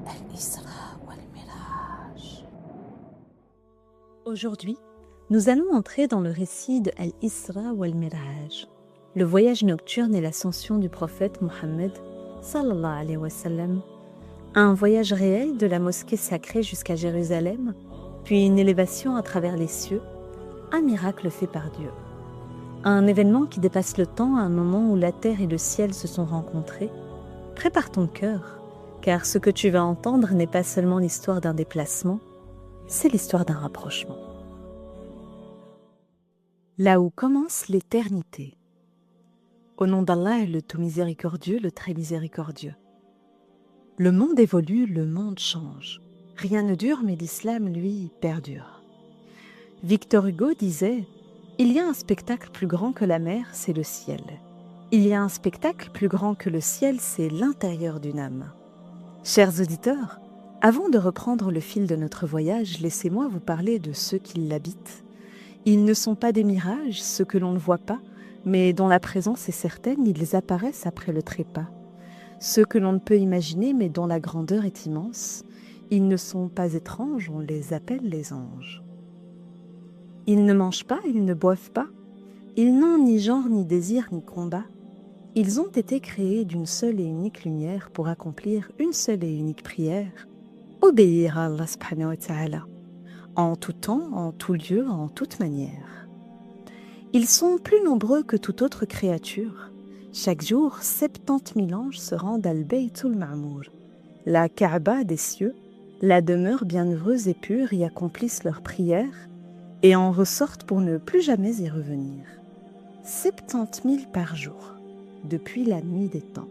الإسراء والمعراج. Aujourd'hui, nous allons entrer dans le récit de Al-Isra wal-Miraj, le voyage nocturne et l'ascension du prophète Mohammed sallallahu alayhi wa sallam, un voyage réel de la mosquée sacrée jusqu'à Jérusalem, puis une élévation à travers les cieux, un miracle fait par Dieu. Un événement qui dépasse le temps, un moment où la terre et le ciel se sont rencontrés. Prépare ton cœur, car ce que tu vas entendre n'est pas seulement l'histoire d'un déplacement, c'est l'histoire d'un rapprochement. Là où commence l'éternité. Au nom d'Allah, le tout miséricordieux, le très miséricordieux. Le monde évolue, le monde change. Rien ne dure, mais l'islam, lui, perdure. Victor Hugo disait « Il y a un spectacle plus grand que la mer, c'est le ciel. Il y a un spectacle plus grand que le ciel, c'est l'intérieur d'une âme. » Chers auditeurs, avant de reprendre le fil de notre voyage, laissez-moi vous parler de ceux qui l'habitent. Ils ne sont pas des mirages, ceux que l'on ne voit pas, mais dont la présence est certaine, ils apparaissent après le trépas. Ceux que l'on ne peut imaginer, mais dont la grandeur est immense, ils ne sont pas étranges, on les appelle les anges. Ils ne mangent pas, ils ne boivent pas, ils n'ont ni genre, ni désir, ni combat. Ils ont été créés d'une seule et unique lumière pour accomplir une seule et unique prière, obéir à Allah subhanahu wa ta'ala, en tout temps, en tout lieu, en toute manière. Ils sont plus nombreux que toute autre créature. Chaque jour, 70 000 anges se rendent al Baytul Ma'mour, la Kaaba des cieux, la demeure bienheureuse et pure, y accomplissent leurs prières et en ressortent pour ne plus jamais y revenir. 70 000 par jour, depuis la nuit des temps.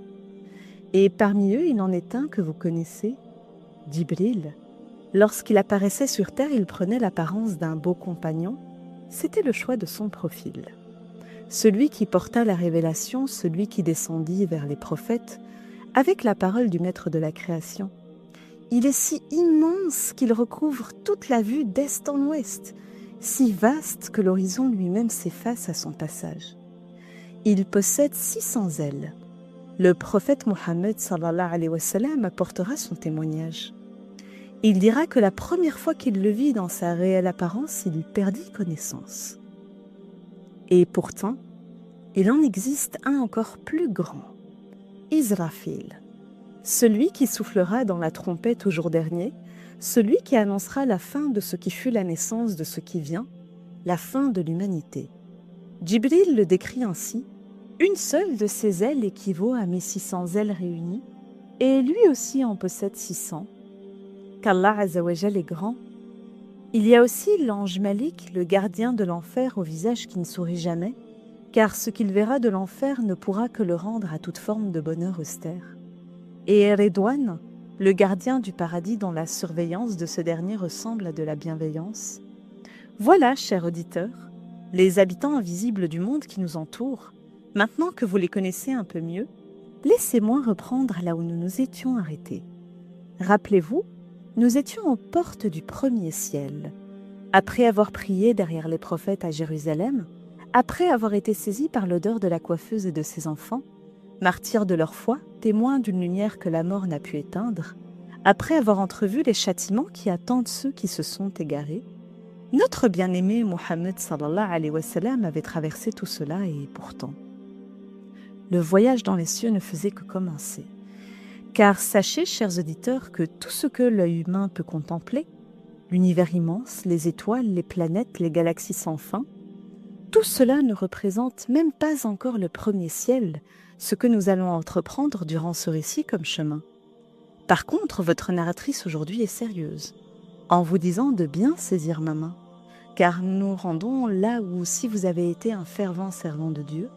Et parmi eux, il en est un que vous connaissez, Djibril. Lorsqu'il apparaissait sur terre, il prenait l'apparence d'un beau compagnon. C'était le choix de son profil. Celui qui porta la révélation, celui qui descendit vers les prophètes, avec la parole du maître de la création. Il est si immense qu'il recouvre toute la vue d'est en ouest, si vaste que l'horizon lui-même s'efface à son passage. Il possède 600 ailes. Le prophète Mohammed sallallahu alayhi wa sallam apportera son témoignage. Il dira que la première fois qu'il le vit dans sa réelle apparence, il perdit connaissance. Et pourtant, il en existe un encore plus grand, Israfil, celui qui soufflera dans la trompette au jour dernier, celui qui annoncera la fin de ce qui fut la naissance de ce qui vient, la fin de l'humanité. Djibril le décrit ainsi: une seule de ses ailes équivaut à mes 600 ailes réunies, et lui aussi en possède 600. Qu'Allah Azzawajal est grand. Il y a aussi l'ange Malik, le gardien de l'enfer au visage qui ne sourit jamais, car ce qu'il verra de l'enfer ne pourra que le rendre à toute forme de bonheur austère. Et Redouane, le gardien du paradis dont la surveillance de ce dernier ressemble à de la bienveillance. Voilà, chers auditeurs, les habitants invisibles du monde qui nous entourent. Maintenant que vous les connaissez un peu mieux, laissez-moi reprendre là où nous nous étions arrêtés. Rappelez-vous, nous étions aux portes du premier ciel. Après avoir prié derrière les prophètes à Jérusalem, après avoir été saisis par l'odeur de la coiffeuse et de ses enfants, martyrs de leur foi, témoins d'une lumière que la mort n'a pu éteindre, après avoir entrevu les châtiments qui attendent ceux qui se sont égarés, notre bien-aimé Mohammed sallallahu alayhi wa sallam avait traversé tout cela et pourtant, le voyage dans les cieux ne faisait que commencer. Car sachez, chers auditeurs, que tout ce que l'œil humain peut contempler, l'univers immense, les étoiles, les planètes, les galaxies sans fin, tout cela ne représente même pas encore le premier ciel, ce que nous allons entreprendre durant ce récit comme chemin. Par contre, votre narratrice aujourd'hui est sérieuse, en vous disant de bien saisir ma main, car nous nous rendons là où, si vous avez été un fervent servant de Dieu,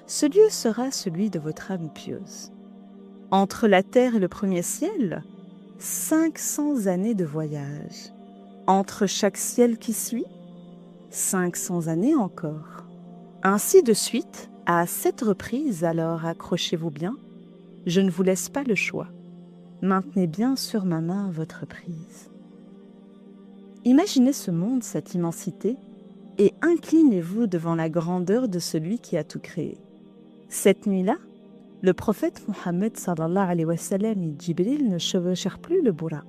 ce lieu sera celui de votre âme pieuse. Entre la terre et le premier ciel, 500 années de voyage. Entre chaque ciel qui suit, 500 années encore. Ainsi de suite, à 7 reprises, alors accrochez-vous bien, je ne vous laisse pas le choix. Maintenez bien sur ma main votre prise. Imaginez ce monde, cette immensité, et inclinez-vous devant la grandeur de celui qui a tout créé. Cette nuit-là, Le prophète Mohammed sallallahu alayhi wa sallam et Jibril ne chevauchèrent plus le buraq.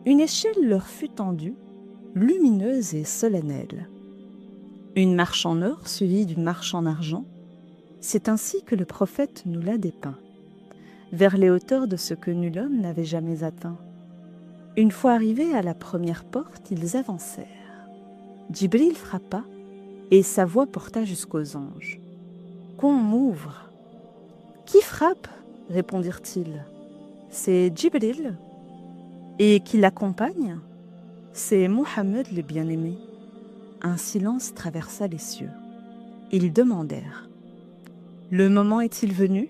Une échelle leur fut tendue, lumineuse et solennelle. Une marche en or suivie d'une marche en argent, c'est ainsi que le prophète nous l'a dépeint, vers les hauteurs de ce que nul homme n'avait jamais atteint. Une fois arrivés à la première porte, ils avancèrent. Jibril frappa, et sa voix porta jusqu'aux anges. « Qu'on m'ouvre !»« Qui frappe ?» répondirent-ils. « C'est Jibril. »« Et qui l'accompagne ?»« C'est Mohammed le bien-aimé. » Un silence traversa les cieux. Ils demandèrent. « Le moment est-il venu ?»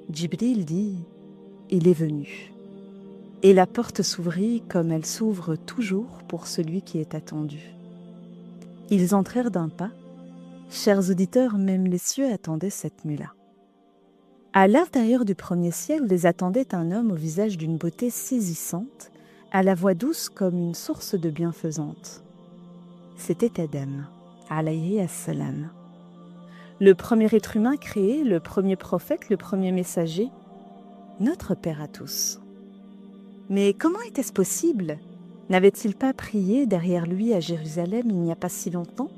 Jibril dit « Il est venu. » Et la porte s'ouvrit comme elle s'ouvre toujours pour celui qui est attendu. Ils entrèrent d'un pas. Chers auditeurs, même les cieux attendaient cette nuit-là. À l'intérieur du premier ciel les attendait un homme au visage d'une beauté saisissante, à la voix douce comme une source de bienfaisante. C'était Adam, alayhi as-salam. Le premier être humain créé, le premier prophète, le premier messager, notre Père à tous. Mais comment était-ce possible ? N'avait-il pas prié derrière lui à Jérusalem il n'y a pas si longtemps ?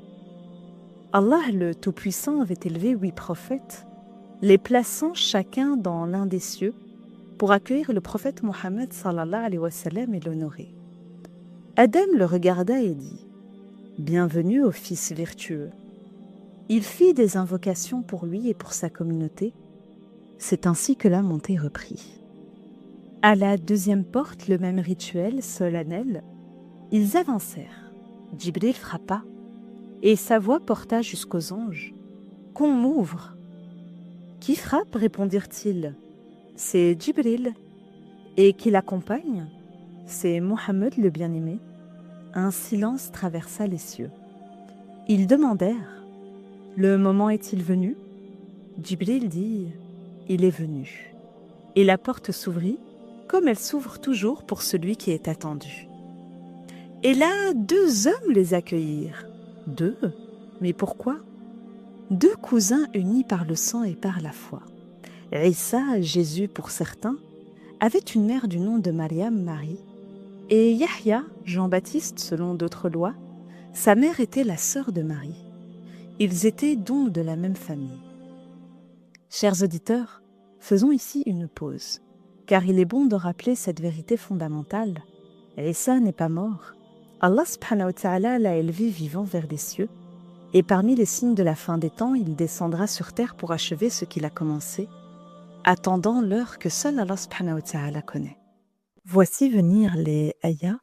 Allah le Tout-Puissant avait élevé 8 prophètes, les plaçant chacun dans l'un des cieux pour accueillir le prophète Mohammed sallallahu alayhi wa sallam et l'honorer. Adam le regarda et dit « Bienvenue au Fils vertueux ». Il fit des invocations pour lui et pour sa communauté. C'est ainsi que la montée reprit. À la deuxième porte, le même rituel solennel, ils avancèrent. Jibril frappa, et sa voix porta jusqu'aux anges. « Qu'on m'ouvre !»« Qui frappe ?» répondirent-ils. « C'est Jibril. » « Et qui l'accompagne ?»« C'est Mohammed le bien-aimé. » Un silence traversa les cieux. Ils demandèrent. « Le moment est-il venu ?» Jibril dit « Il est venu. » Et la porte s'ouvrit, comme elle s'ouvre toujours pour celui qui est attendu. Et là, 2 hommes les accueillirent. 2 ? Mais pourquoi ? 2 cousins unis par le sang et par la foi. Isa, Jésus pour certains, avait une mère du nom de Mariam, Marie, et Yahya, Jean-Baptiste selon d'autres lois, sa mère était la sœur de Marie. Ils étaient donc de la même famille. Chers auditeurs, faisons ici une pause, car il est bon de rappeler cette vérité fondamentale. Isa n'est pas mort. Allah subhanahu wa ta'ala l'a élevé vivant vers les cieux, et parmi les signes de la fin des temps, il descendra sur terre pour achever ce qu'il a commencé, attendant l'heure que seul Allah subhanahu wa ta'ala connaît. Voici venir les ayats,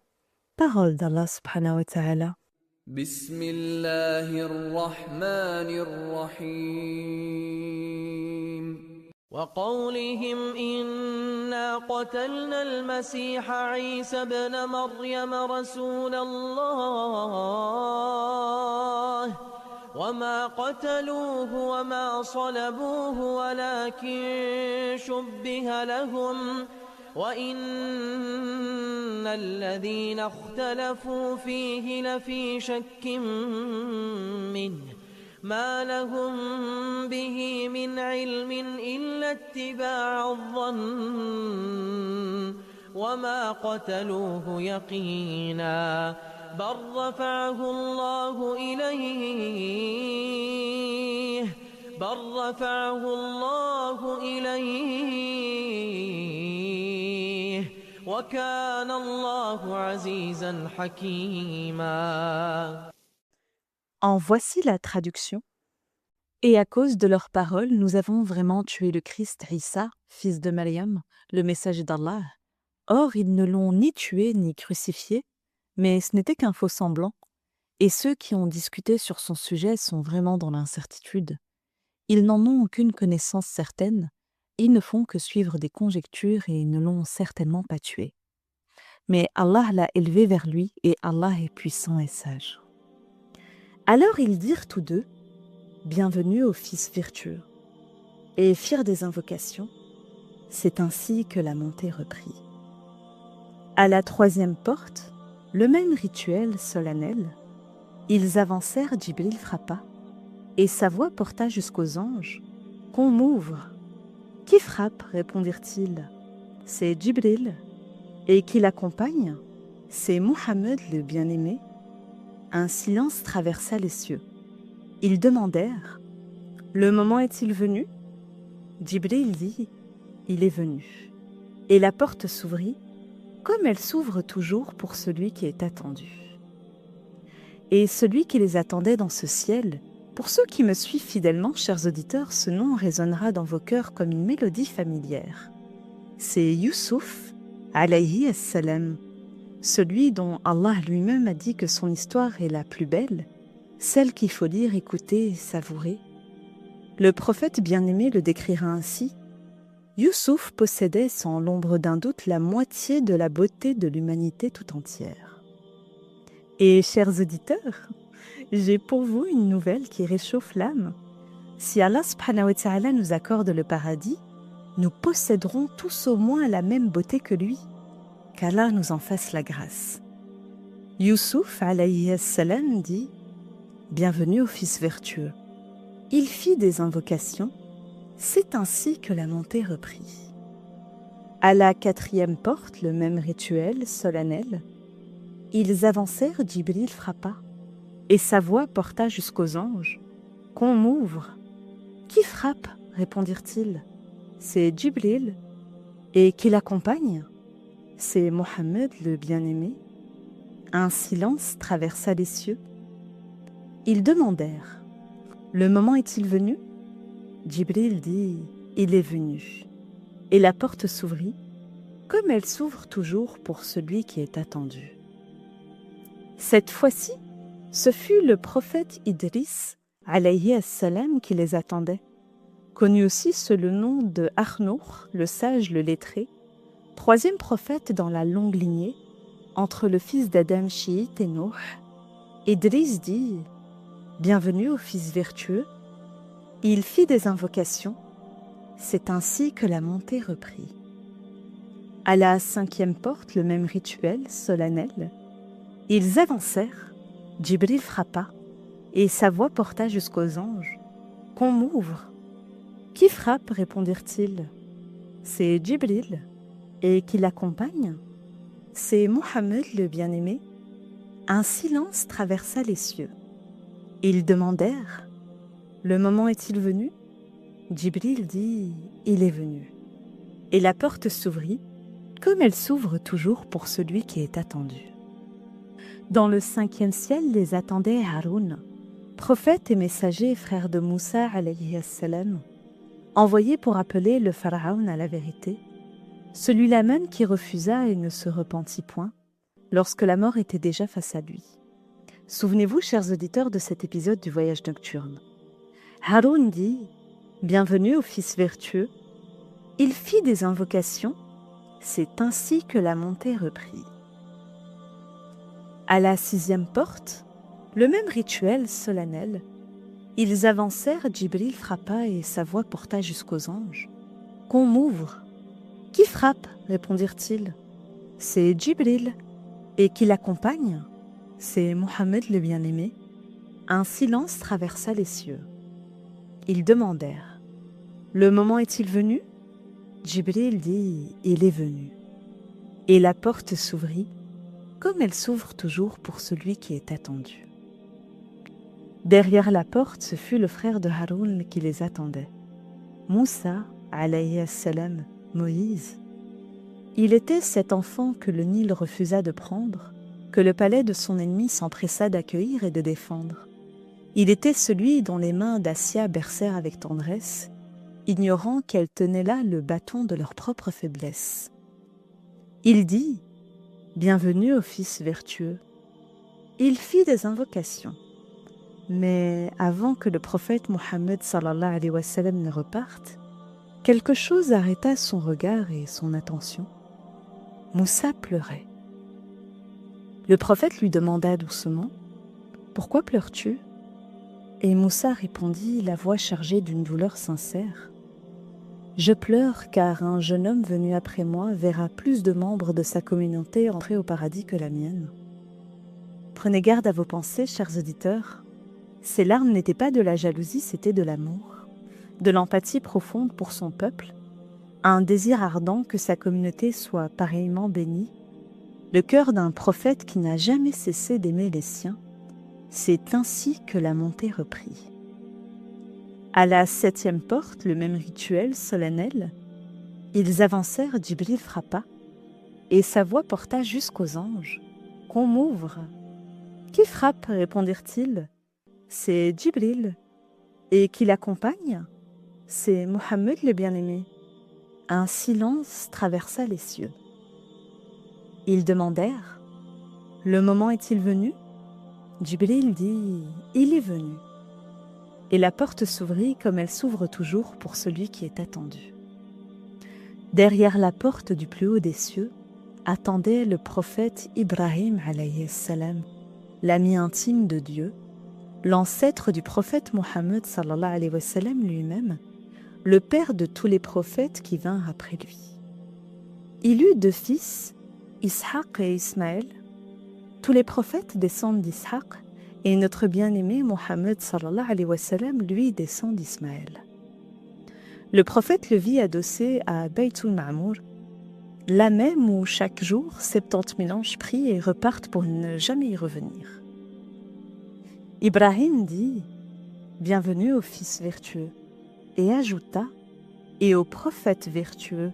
paroles d'Allah subhanahu wa ta'ala. Bismillahirrahmanirrahim. وقولهم إنا قتلنا المسيح عيسى ابن مريم رسول الله وما قتلوه وما صلبوه ولكن شبه لهم وإن الذين اختلفوا فيه لفي شك منه ما لهم به من علم إلا اتباع الظن وما قتلوه يقينا بل رفعه الله إليه وكان الله عزيزا حكيما. En voici la traduction. Et à cause de leurs paroles, nous avons vraiment tué le Christ Isa, fils de Mariam, le messager d'Allah. Or, ils ne l'ont ni tué ni crucifié, mais ce n'était qu'un faux semblant. Et ceux qui ont discuté sur son sujet sont vraiment dans l'incertitude. Ils n'en ont aucune connaissance certaine, ils ne font que suivre des conjectures et ils ne l'ont certainement pas tué. Mais Allah l'a élevé vers lui et Allah est puissant et sage. Alors ils dirent tous deux, « Bienvenue au Fils vertueux » et firent des invocations. C'est ainsi que la montée reprit. À la 3e porte, le même rituel solennel, ils avancèrent, Jibril frappa, et sa voix porta jusqu'aux anges, « Qu'on m'ouvre !» Qui frappe répondirent-ils. C'est Djibril. Et qui l'accompagne, c'est Mohammed le bien-aimé. Un silence traversa les cieux. Ils demandèrent, le moment est-il venu? Djibril dit, il est venu. Et la porte s'ouvrit, comme elle s'ouvre toujours pour celui qui est attendu. Et celui qui les attendait dans ce ciel, pour ceux qui me suivent fidèlement, chers auditeurs, ce nom résonnera dans vos cœurs comme une mélodie familière. C'est Youssouf, alayhi as-salam, celui dont Allah lui-même a dit que son histoire est la plus belle, celle qu'il faut lire, écouter et savourer. Le prophète bien-aimé le décrira ainsi. Youssouf possédait sans l'ombre d'un doute la moitié de la beauté de l'humanité tout entière. Et chers auditeurs, j'ai pour vous une nouvelle qui réchauffe l'âme. Si Allah subhanahu wa ta'ala nous accorde le paradis, nous posséderons tous au moins la même beauté que lui. Qu'Allah nous en fasse la grâce. Youssouf alayhi salam dit « Bienvenue au fils vertueux ». Il fit des invocations, c'est ainsi que la montée reprit. À la 4e porte, le même rituel solennel. Ils avancèrent, Djibril frappa, et sa voix porta jusqu'aux anges. « Qu'on m'ouvre !»« Qui frappe ?» répondirent-ils. « C'est Djibril. » « Et qui l'accompagne ?» C'est Mohammed le bien-aimé. Un silence traversa les cieux. Ils demandèrent, le moment est-il venu? Djibril dit, il est venu. Et la porte s'ouvrit, comme elle s'ouvre toujours pour celui qui est attendu. Cette fois-ci, ce fut le prophète Idriss, alayhi as-salam, qui les attendait, connu aussi sous le nom de Arnour, le sage, le lettré, 3e prophète dans la longue lignée, entre le fils d'Adam chiite et Nouh. Idriss dit « Bienvenue au fils vertueux ». Il fit des invocations. C'est ainsi que la montée reprit. À la 5e porte, le même rituel solennel. Ils avancèrent, Djibril frappa, et sa voix porta jusqu'aux anges. « Qu'on m'ouvre !»« Qui frappe ?» répondirent-ils. « C'est Djibril. » Et qui l'accompagne, c'est Mohammed le bien-aimé. Un silence traversa les cieux. Ils demandèrent, le moment est-il venu? Djibril dit, il est venu. Et la porte s'ouvrit, comme elle s'ouvre toujours pour celui qui est attendu. Dans le 5e ciel les attendait Haroun, prophète et messager frère de Moussa alayhi salam, envoyé pour appeler le pharaon à la vérité, celui-là même qui refusa et ne se repentit point, lorsque la mort était déjà face à lui. Souvenez-vous, chers auditeurs, de cet épisode du voyage nocturne. Haroun dit « Bienvenue au fils vertueux ». Il fit des invocations, c'est ainsi que la montée reprit. À la 6e porte, le même rituel solennel. Ils avancèrent, Djibril frappa et sa voix porta jusqu'aux anges. « Qu'on m'ouvre !» « Qui frappe ?» répondirent-ils. « C'est Djibril. » « Et qui l'accompagne ?» C'est Mohammed le bien-aimé. Un silence traversa les cieux. Ils demandèrent, « Le moment est-il venu ?» Djibril dit, « Il est venu. » Et la porte s'ouvrit, comme elle s'ouvre toujours pour celui qui est attendu. Derrière la porte, ce fut le frère de Haroun qui les attendait. Moussa, alayhi salam, Moïse. Il était cet enfant que le Nil refusa de prendre, que le palais de son ennemi s'empressa d'accueillir et de défendre. Il était celui dont les mains d'Assia bercèrent avec tendresse, ignorant qu'elle tenait là le bâton de leur propre faiblesse. Il dit « Bienvenue au fils vertueux ». Il fit des invocations. Mais avant que le prophète Mohammed sallallahu alayhi wa sallam ne reparte, quelque chose arrêta son regard et son attention. Moussa pleurait. Le prophète lui demanda doucement « Pourquoi pleures-tu » Et Moussa répondit, la voix chargée d'une douleur sincère « Je pleure car un jeune homme venu après moi verra plus de membres de sa communauté entrer au paradis que la mienne. » Prenez garde à vos pensées, chers auditeurs. Ces larmes n'étaient pas de la jalousie, c'était de l'amour, de l'empathie profonde pour son peuple, un désir ardent que sa communauté soit pareillement bénie, le cœur d'un prophète qui n'a jamais cessé d'aimer les siens, c'est ainsi que la montée reprit. À la 7e porte, le même rituel solennel, ils avancèrent, Djibril frappa, et sa voix porta jusqu'aux anges. « Qu'on m'ouvre !»« Qui frappe ?» répondirent-ils. « C'est Djibril. » « Et qui l'accompagne ?»« C'est Mohammed le bien-aimé. » Un silence traversa les cieux. Ils demandèrent « Le moment est-il venu ?» Djibril dit « Il est venu. » Et la porte s'ouvrit comme elle s'ouvre toujours pour celui qui est attendu. Derrière la porte du plus haut des cieux attendait le prophète Ibrahim alayhi salam, l'ami intime de Dieu, l'ancêtre du prophète Mohammed sallallahu alayhi wa sallam lui-même, le père de tous les prophètes qui vinrent après lui. Il eut 2 fils, Ishaq et Ismaël. Tous les prophètes descendent d'Ishaq et notre bien-aimé Mohammed sallallahu alayhi wa sallam, lui, descend d'Ismaël. Le prophète le vit adossé à Baytul Ma'mour, là même où chaque jour 70 000 anges prient et repartent pour ne jamais y revenir. Ibrahim dit « Bienvenue au fils vertueux » et ajouta « Et au prophète vertueux ».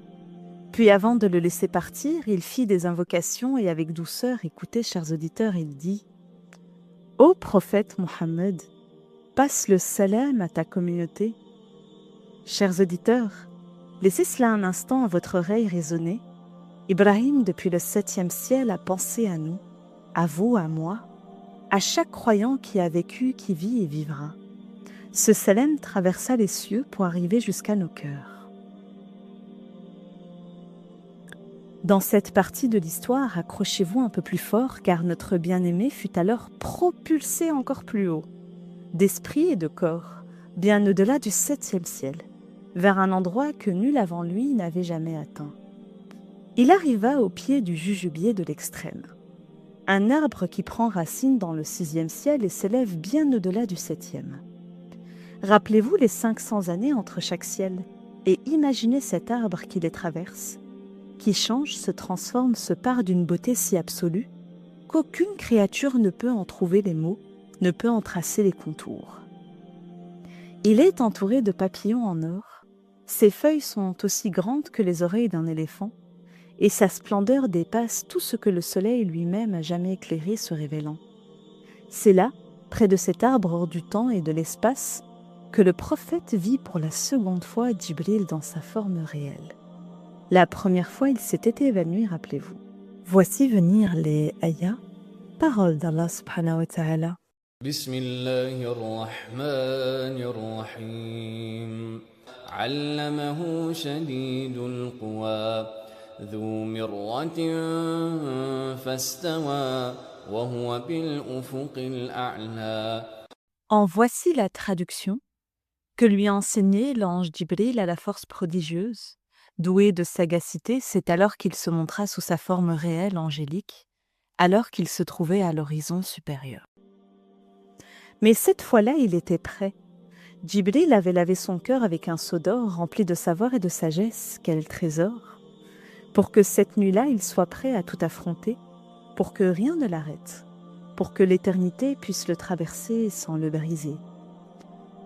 Puis avant de le laisser partir, il fit des invocations et avec douceur, écoutez chers auditeurs, il dit « Ô prophète Mohammed, passe le salam à ta communauté. » Chers auditeurs, laissez cela un instant à votre oreille résonner. Ibrahim, depuis le 7e ciel, a pensé à nous, à vous, à moi, à chaque croyant qui a vécu, qui vit et vivra. Ce salam traversa les cieux pour arriver jusqu'à nos cœurs. Dans cette partie de l'histoire, accrochez-vous un peu plus fort car notre bien-aimé fut alors propulsé encore plus haut, d'esprit et de corps, bien au-delà du 7e ciel, vers un endroit que nul avant lui n'avait jamais atteint. Il arriva au pied du jujubier de l'extrême, un arbre qui prend racine dans le 6e ciel et s'élève bien au-delà du 7e. Rappelez-vous les 500 années entre chaque ciel et imaginez cet arbre qui les traverse, qui change, se transforme, se pare d'une beauté si absolue qu'aucune créature ne peut en trouver les mots, ne peut en tracer les contours. Il est entouré de papillons en or, ses feuilles sont aussi grandes que les oreilles d'un éléphant, et sa splendeur dépasse tout ce que le soleil lui-même a jamais éclairé se révélant. C'est là, près de cet arbre hors du temps et de l'espace, que le prophète vit pour la seconde fois Djibril dans sa forme réelle. La première fois, il s'était évanoui, rappelez-vous. Voici venir les ayats, paroles d'Allah subhanahu wa ta'ala. Bismillahirrahmanirrahim. Allamahu shadidul quwa. ذو مرة فاستوى وهو بالأفق الأعلى. En voici la traduction que lui a enseignée l'ange Djibril à la force prodigieuse. Doué de sagacité, c'est alors qu'il se montra sous sa forme réelle angélique, alors qu'il se trouvait à l'horizon supérieur. Mais cette fois-là, il était prêt. Djibril avait lavé son cœur avec un seau d'or rempli de savoir et de sagesse, quel trésor, pour que cette nuit-là, il soit prêt à tout affronter, pour que rien ne l'arrête, pour que l'éternité puisse le traverser sans le briser.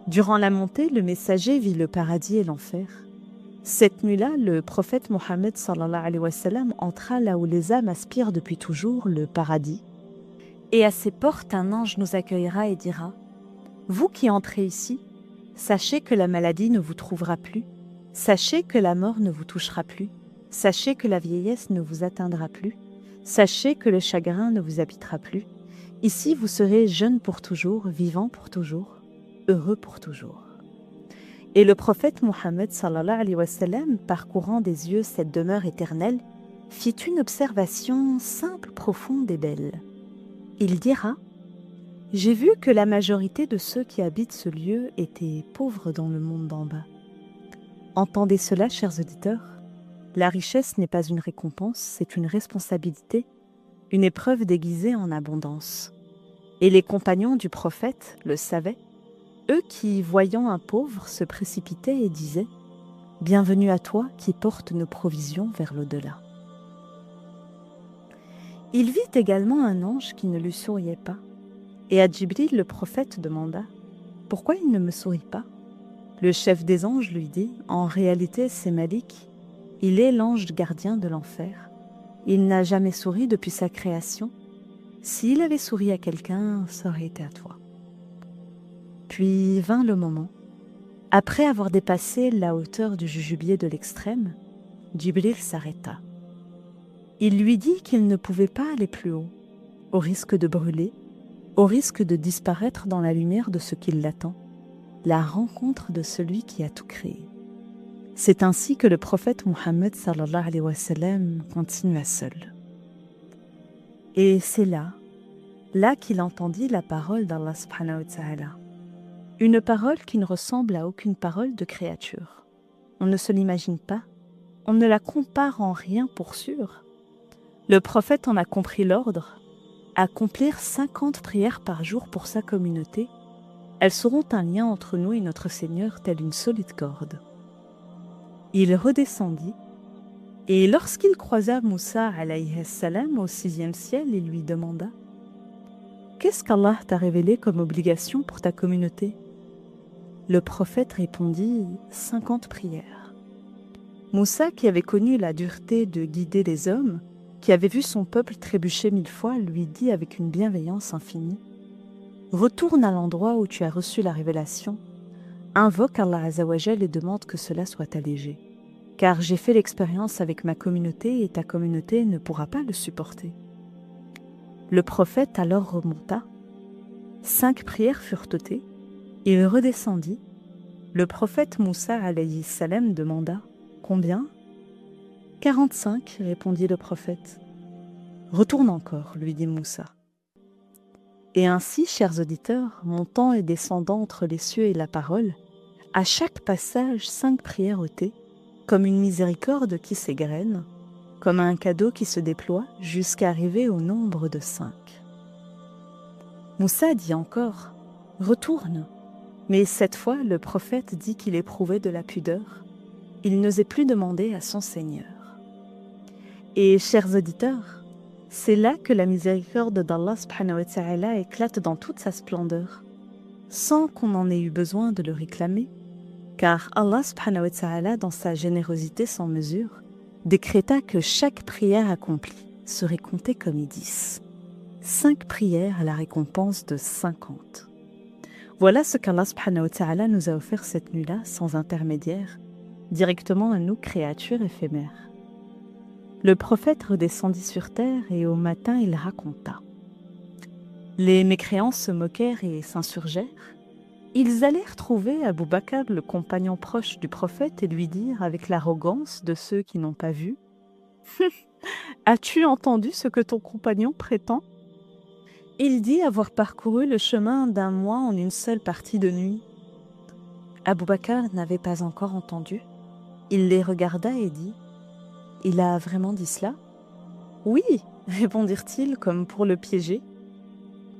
Durant la montée, le messager vit le paradis et l'enfer. Cette nuit-là, le prophète Mohammed sallallahu alayhi wa sallam entra là où les âmes aspirent depuis toujours, le paradis. Et à ses portes, un ange nous accueillera et dira « Vous qui entrez ici, sachez que la maladie ne vous trouvera plus, sachez que la mort ne vous touchera plus, sachez que la vieillesse ne vous atteindra plus, sachez que le chagrin ne vous habitera plus. Ici, vous serez jeune pour toujours, vivant pour toujours, heureux pour toujours. » Et le prophète Mohammed sallallahu alayhi wa sallam, parcourant des yeux cette demeure éternelle, fit une observation simple, profonde et belle. Il dira « J'ai vu que la majorité de ceux qui habitent ce lieu étaient pauvres dans le monde d'en bas. » Entendez cela, chers auditeurs, la richesse n'est pas une récompense, c'est une responsabilité, une épreuve déguisée en abondance. Et les compagnons du prophète le savaient, eux qui, voyant un pauvre, se précipitaient et disaient « Bienvenue à toi qui portes nos provisions vers l'au-delà. Il vit également un ange qui ne lui souriait pas. Et à Djibril, le prophète demanda « Pourquoi il ne me sourit pas ?» Le chef des anges lui dit « En réalité, c'est Malik. Il est l'ange gardien de l'enfer. Il n'a jamais souri depuis sa création. S'il avait souri à quelqu'un, ça aurait été à toi. » Puis vint le moment. Après avoir dépassé la hauteur du jujubier de l'extrême, Djibril s'arrêta. Il lui dit qu'il ne pouvait pas aller plus haut, au risque de brûler, au risque de disparaître dans la lumière de ce qui l'attend, la rencontre de celui qui a tout créé. C'est ainsi que le prophète Mohammed sallallahu alayhi wa sallam continua seul. Et c'est là qu'il entendit la parole d'Allah subhanahu wa ta'ala. Une parole qui ne ressemble à aucune parole de créature. On ne se l'imagine pas, on ne la compare en rien pour sûr. Le prophète en a compris l'ordre, accomplir 50 prières par jour pour sa communauté. Elles seront un lien entre nous et notre Seigneur telle une solide corde. Il redescendit, et lorsqu'il croisa Moussa alayhi salam au 6e ciel, il lui demanda « Qu'est-ce qu'Allah t'a révélé comme obligation pour ta communauté ?» Le prophète répondit « 50 prières ». Moussa, qui avait connu la dureté de guider les hommes, qui avait vu son peuple trébucher 1000 fois, lui dit avec une bienveillance infinie « Retourne à l'endroit où tu as reçu la révélation, invoque Allah Azzawajal et demande que cela soit allégé. Car j'ai fait l'expérience avec ma communauté et ta communauté ne pourra pas le supporter. » Le prophète alors remonta. 5 prières furent ôtées. Il redescendit. Le prophète Moussa alayhi salam demanda « Combien ?» 45, répondit le prophète. « Retourne encore, lui dit Moussa. » Et ainsi, chers auditeurs, montant et descendant entre les cieux et la parole, à chaque passage 5 prières ôtées, comme une miséricorde qui s'égrène, comme un cadeau qui se déploie jusqu'à arriver au nombre de 5. Moussa dit encore « Retourne !» Mais cette fois, le prophète dit qu'il éprouvait de la pudeur. Il n'osait plus demander à son Seigneur. Et, chers auditeurs, c'est là que la miséricorde d'Allah subhanahu wa ta'ala éclate dans toute sa splendeur, sans qu'on en ait eu besoin de le réclamer, car Allah subhanahu wa ta'ala, dans sa générosité sans mesure, décréta que chaque prière accomplie serait comptée comme 10. 5 prières à la récompense de 50. Voilà ce qu'Allah subhanahu wa ta'ala nous a offert cette nuit-là, sans intermédiaire, directement à nous, créatures éphémères. Le prophète redescendit sur terre et au matin il raconta. Les mécréants se moquèrent et s'insurgèrent. Ils allèrent trouver Abu Bakr, le compagnon proche du prophète, et lui dirent avec l'arrogance de ceux qui n'ont pas vu « As-tu entendu ce que ton compagnon prétend ?» Il dit avoir parcouru le chemin d'un mois en une seule partie de nuit. Abu Bakr n'avait pas encore entendu. Il les regarda et dit « Il a vraiment dit cela ?»« Oui, répondirent-ils comme pour le piéger.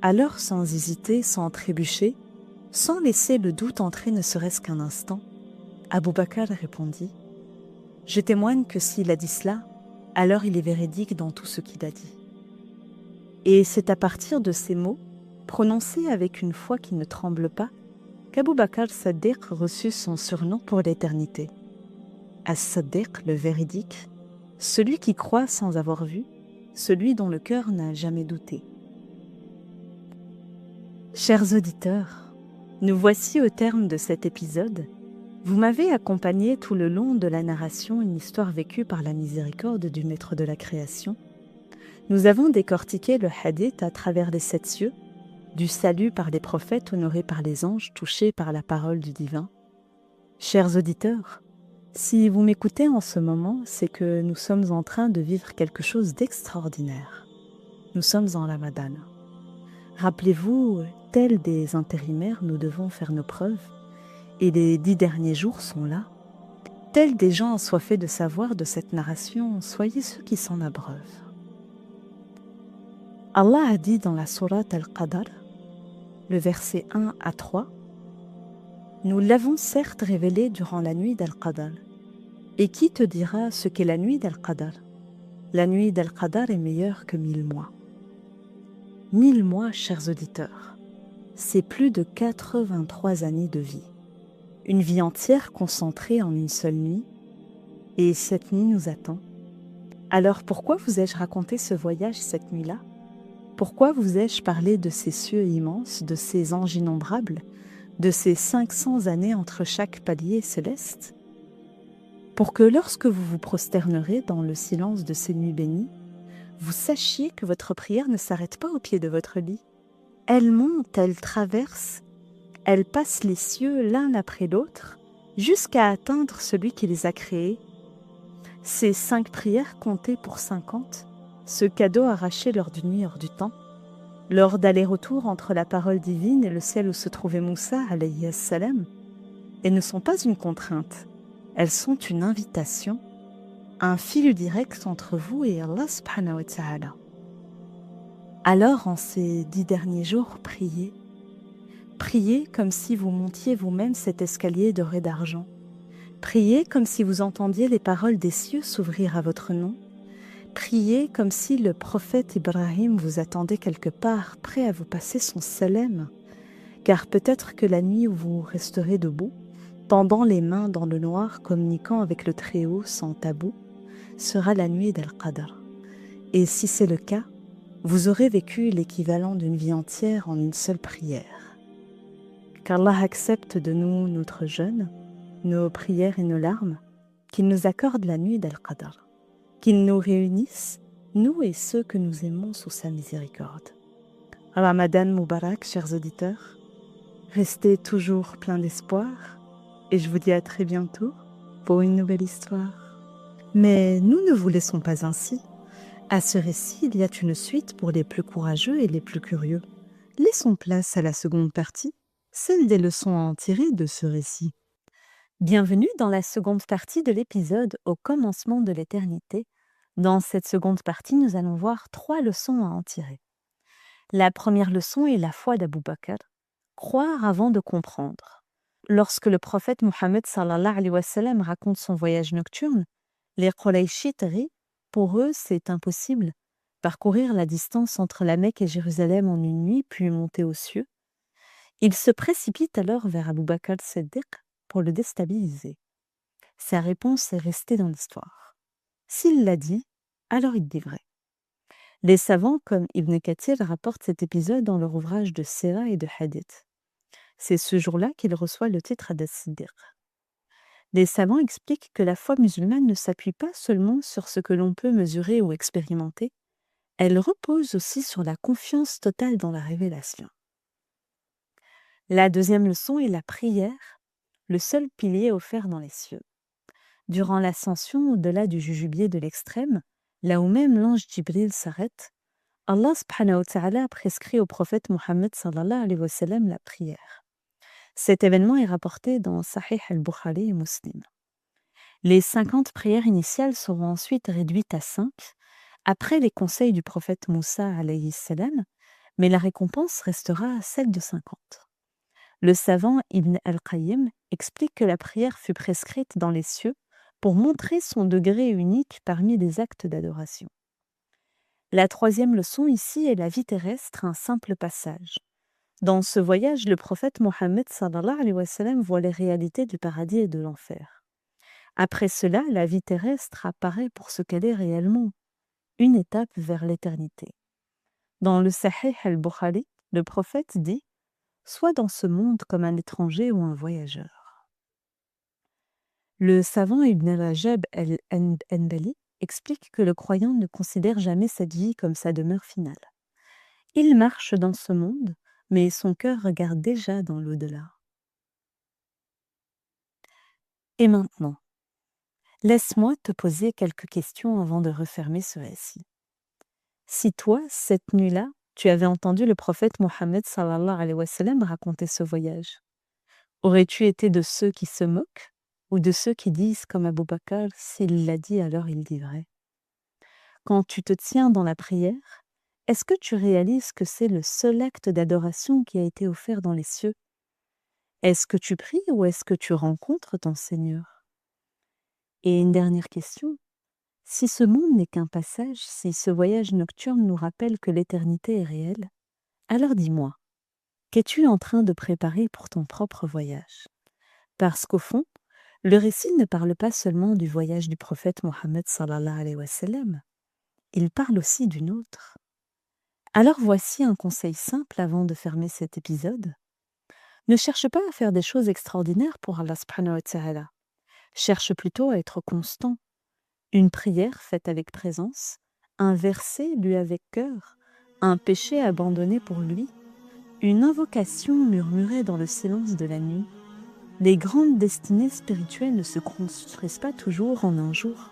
Alors, sans hésiter, sans trébucher, sans laisser le doute entrer ne serait-ce qu'un instant, Abu Bakr répondit « Je témoigne que s'il a dit cela, alors il est véridique dans tout ce qu'il a dit. » Et c'est à partir de ces mots, prononcés avec une foi qui ne tremble pas, qu'Abu Bakr Saddiq reçut son surnom pour l'éternité. As-Saddiq, le véridique, celui qui croit sans avoir vu, celui dont le cœur n'a jamais douté. Chers auditeurs, nous voici au terme de cet épisode. Vous m'avez accompagné tout le long de la narration, une histoire vécue par la miséricorde du Maître de la création. Nous avons décortiqué le hadith à travers les 7 cieux, du salut par les prophètes honorés par les anges, touchés par la parole du divin. Chers auditeurs, si vous m'écoutez en ce moment, c'est que nous sommes en train de vivre quelque chose d'extraordinaire. Nous sommes en Ramadan. Rappelez-vous, tels des intérimaires, nous devons faire nos preuves, et les 10 derniers jours sont là. Tels des gens assoiffés de savoir de cette narration, soyez ceux qui s'en abreuvent. Allah a dit dans la sourate Al-Qadr, le verset 1 à 3, « Nous l'avons certes révélé durant la nuit d'Al-Qadr, Et qui te dira ce qu'est la nuit d'Al-Qadr? La nuit d'Al-Qadr est meilleure que 1000 mois. 1000 mois, chers auditeurs, c'est plus de 83 années de vie. Une vie entière concentrée en une seule nuit. Et cette nuit nous attend. Alors pourquoi vous ai-je raconté ce voyage cette nuit-là? Pourquoi vous ai-je parlé de ces cieux immenses, de ces anges innombrables, de ces 500 années entre chaque palier céleste? Pour que lorsque vous vous prosternerez dans le silence de ces nuits bénies, vous sachiez que votre prière ne s'arrête pas au pied de votre lit. Elle monte, elle traverse, elle passe les cieux l'un après l'autre, jusqu'à atteindre celui qui les a créés. Ces 5 prières comptées pour 50, ce cadeau arraché lors d'une nuit hors du temps, lors d'aller-retour entre la parole divine et le ciel où se trouvait Moussa, alayhi salam, elles ne sont pas une contrainte, elles sont une invitation, un fil direct entre vous et Allah subhanahu wa ta'ala. Alors, en ces 10 derniers jours, priez. Priez comme si vous montiez vous-même cet escalier doré d'argent. Priez comme si vous entendiez les paroles des cieux s'ouvrir à votre nom. Priez comme si le prophète Ibrahim vous attendait quelque part, prêt à vous passer son salam. Car peut-être que la nuit où vous resterez debout, tendant les mains dans le noir, communiquant avec le Très-Haut sans tabou, sera la nuit d'Al-Qadr. Et si c'est le cas, vous aurez vécu l'équivalent d'une vie entière en une seule prière. Qu'Allah accepte de nous notre jeûne, nos prières et nos larmes, qu'il nous accorde la nuit d'Al-Qadr, qu'il nous réunisse, nous et ceux que nous aimons sous sa miséricorde. Ramadan Mubarak, chers auditeurs, restez toujours plein d'espoir et je vous dis à très bientôt pour une nouvelle histoire. Mais nous ne vous laissons pas ainsi. À ce récit, il y a une suite pour les plus courageux et les plus curieux. Laissons place à la seconde partie, celle des leçons à en tirer de ce récit. Bienvenue dans la seconde partie de l'épisode Au commencement de l'éternité. Dans cette seconde partie, nous allons voir 3 leçons à en tirer. La première leçon est la foi d'Abou Bakr, croire avant de comprendre. Lorsque le prophète Mohammed sallallahu alayhi wa sallam raconte son voyage nocturne, les Qurayshites rient. Pour eux, c'est impossible. Parcourir la distance entre la Mecque et Jérusalem en une nuit, puis monter aux cieux. Ils se précipitent alors vers Abou Bakr Siddiq pour le déstabiliser. Sa réponse est restée dans l'histoire. S'il l'a dit, alors il dit vrai. Les savants comme Ibn Kathir rapportent cet épisode dans leur ouvrage de Sira et de Hadith. C'est ce jour-là qu'il reçoit le titre d'As-Siddiq. Les savants expliquent que la foi musulmane ne s'appuie pas seulement sur ce que l'on peut mesurer ou expérimenter, elle repose aussi sur la confiance totale dans la révélation. La deuxième leçon est la prière, le seul pilier offert dans les cieux. Durant l'ascension au-delà du jujubier de l'extrême, là où même l'ange Jibril s'arrête, Allah subhanahu wa ta'ala a prescrit au prophète Mohammed sallallahu alayhi wa sallam la prière. Cet événement est rapporté dans Sahih al-Bukhari et Muslim. Les 50 prières initiales seront ensuite réduites à 5, après les conseils du prophète Moussa alayhi salam, mais la récompense restera celle de 50. Le savant Ibn al-Qayyim explique que la prière fut prescrite dans les cieux pour montrer son degré unique parmi les actes d'adoration. La troisième leçon ici est la vie terrestre, un simple passage. Dans ce voyage, le prophète Mohammed sallallahu alayhi wa sallam voit les réalités du paradis et de l'enfer. Après cela, la vie terrestre apparaît pour ce qu'elle est réellement, une étape vers l'éternité. Dans le Sahih al-Bukhari, le prophète dit « Sois dans ce monde comme un étranger ou un voyageur ». Le savant Ibn Rajab al-Hanbali explique que le croyant ne considère jamais cette vie comme sa demeure finale. Il marche dans ce monde, mais son cœur regarde déjà dans l'au-delà. Et maintenant, laisse-moi te poser quelques questions avant de refermer ce récit. Si toi, cette nuit-là, tu avais entendu le prophète Mohammed sallallahu alayhi wa sallam raconter ce voyage, aurais-tu été de ceux qui se moquent ou de ceux qui disent comme Abou Bakr, s'il l'a dit, alors il dit vrai? Quand tu te tiens dans la prière, est-ce que tu réalises que c'est le seul acte d'adoration qui a été offert dans les cieux? Est-ce que tu pries ou est-ce que tu rencontres ton Seigneur? Et une dernière question. Si ce monde n'est qu'un passage, si ce voyage nocturne nous rappelle que l'éternité est réelle, alors dis-moi, qu'es-tu en train de préparer pour ton propre voyage? Parce qu'au fond, le récit ne parle pas seulement du voyage du prophète Mohammed sallallahu alayhi wa sallam, il parle aussi d'une autre. Alors voici un conseil simple avant de fermer cet épisode. Ne cherche pas à faire des choses extraordinaires pour Allah subhanahu wa ta'ala. Cherche plutôt à être constant. Une prière faite avec présence, un verset lu avec cœur, un péché abandonné pour lui, une invocation murmurée dans le silence de la nuit. Les grandes destinées spirituelles ne se construisent pas toujours en un jour.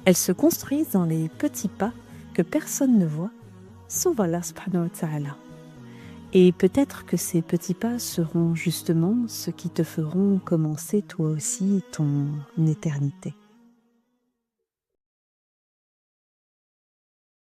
Elles se construisent dans les petits pas que personne ne voit, sauf Allah subhanahu wa ta'ala. Et peut-être que ces petits pas seront justement ceux qui te feront commencer toi aussi ton éternité.